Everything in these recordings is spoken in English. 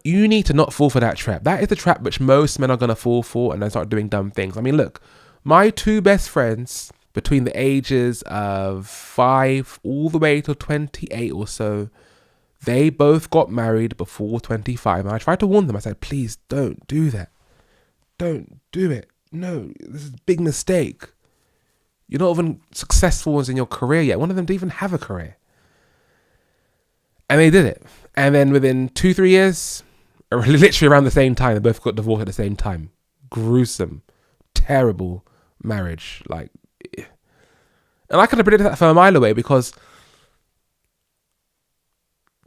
you need to not fall for that trap. That is the trap which most men are going to fall for and then start doing dumb things. I mean, look, my two best friends between the ages of 5 all the way to 28 or so, they both got married before 25. And I tried to warn them. I said, please don't do that. Don't do it. No, this is a big mistake. You're not even successful in your career yet. One of them didn't even have a career. And they did it. And then within 2-3 years, literally around the same time, they both got divorced at the same time. Gruesome, terrible marriage. Like, and I could have predicted that from a mile away because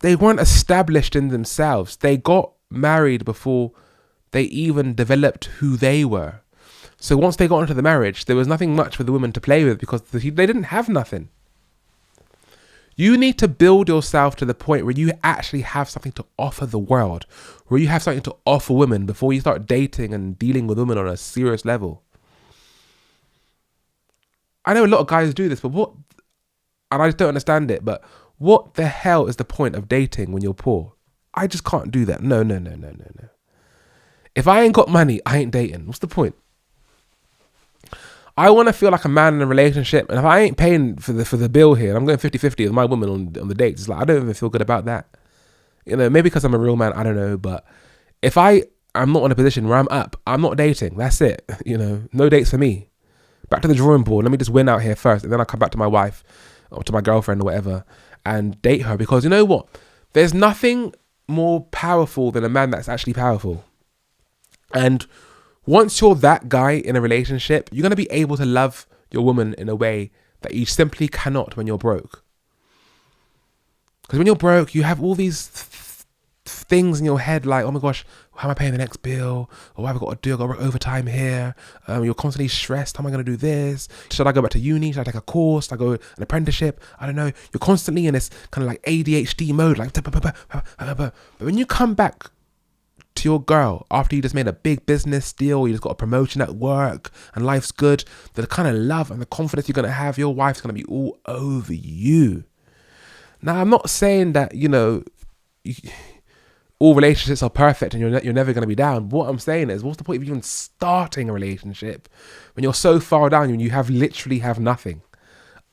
they weren't established in themselves. They got married before they even developed who they were. So once they got into the marriage, there was nothing much for the women to play with because they didn't have nothing. You need to build yourself to the point where you actually have something to offer the world, where you have something to offer women before you start dating and dealing with women on a serious level. I know a lot of guys do this, but and I just don't understand it, but what the hell is the point of dating when you're poor? I just can't do that. No. If I ain't got money, I ain't dating. What's the point? I want to feel like a man in a relationship, and if I ain't paying for the bill here, and I'm going 50-50 with my woman on the dates, it's like I don't even feel good about that. You know, maybe because I'm a real man, I don't know, but if I'm not in a position where I'm up, I'm not dating. That's it. You know, no dates for me. Back to the drawing board. Let me just win out here first, and then I'll come back to my wife or to my girlfriend or whatever and date her, because you know what? There's nothing more powerful than a man that's actually powerful. And once you're that guy in a relationship, you're going to be able to love your woman in a way that you simply cannot when you're broke. Because when you're broke, you have all these things in your head like, oh my gosh, how am I paying the next bill? Or what have I got to do? I've got to work overtime here. You're constantly stressed. How am I going to do this? Should I go back to uni? Should I take a course? Should I go an apprenticeship? I don't know. You're constantly in this kind of like ADHD mode. Like, but when you come back to your girl after you just made a big business deal, you just got a promotion at work and life's good, the kind of love and the confidence you're going to have, your wife's going to be all over you. Now, I'm not saying that, you know, all relationships are perfect and you're never going to be down. What I'm saying is, what's the point of even starting a relationship when you're so far down and you literally have nothing?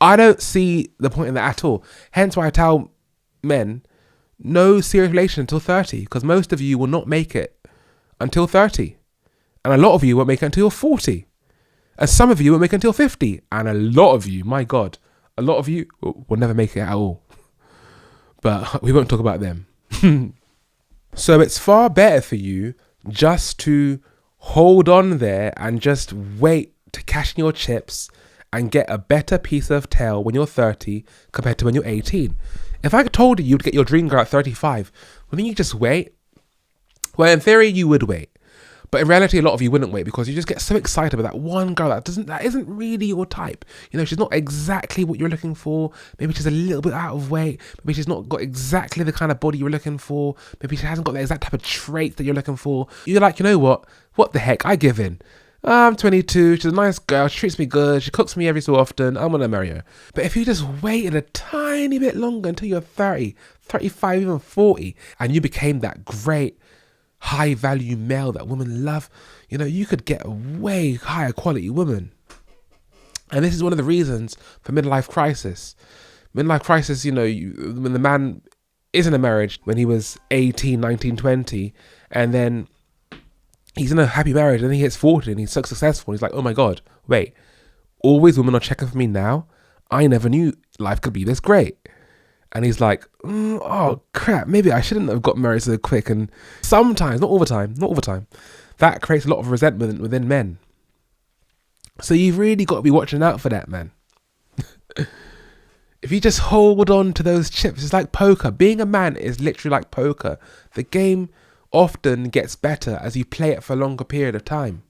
I don't see the point in that at all. Hence why I tell men, no serious relation until 30, because most of you will not make it until 30. And a lot of you won't make it until 40. And some of you won't make it until 50. And a lot of you, my God, a lot of you will never make it at all. But we won't talk about them. So it's far better for you just to hold on there and just wait to cash in your chips and get a better piece of tail when you're 30 compared to when you're 18. If I told you you'd get your dream girl at 35, wouldn't you just wait? Well, in theory, you would wait. But in reality, a lot of you wouldn't wait because you just get so excited about that one girl that isn't really your type. You know, she's not exactly what you're looking for. Maybe she's a little bit out of weight. Maybe she's not got exactly the kind of body you're looking for. Maybe she hasn't got the exact type of traits that you're looking for. You're like, you know what? What the heck? I give in. I'm 22, she's a nice girl, she treats me good, she cooks me every so often, I'm going to marry her. But if you just waited a tiny bit longer until you're 30, 35, even 40, and you became that great high value male that women love, you know, you could get a way higher quality woman. And this is one of the reasons for midlife crisis. Midlife crisis, you know, when the man is in a marriage when he was 18, 19, 20, and then he's in a happy marriage and then he hits 40 and he's so successful. He's like, oh my God, wait, always women are checking for me now? I never knew life could be this great. And he's like, oh crap, maybe I shouldn't have got married so quick. And sometimes, not all the time, that creates a lot of resentment within men. So you've really got to be watching out for that, man. If you just hold on to those chips, it's like poker. Being a man is literally like poker. The game often gets better as you play it for a longer period of time.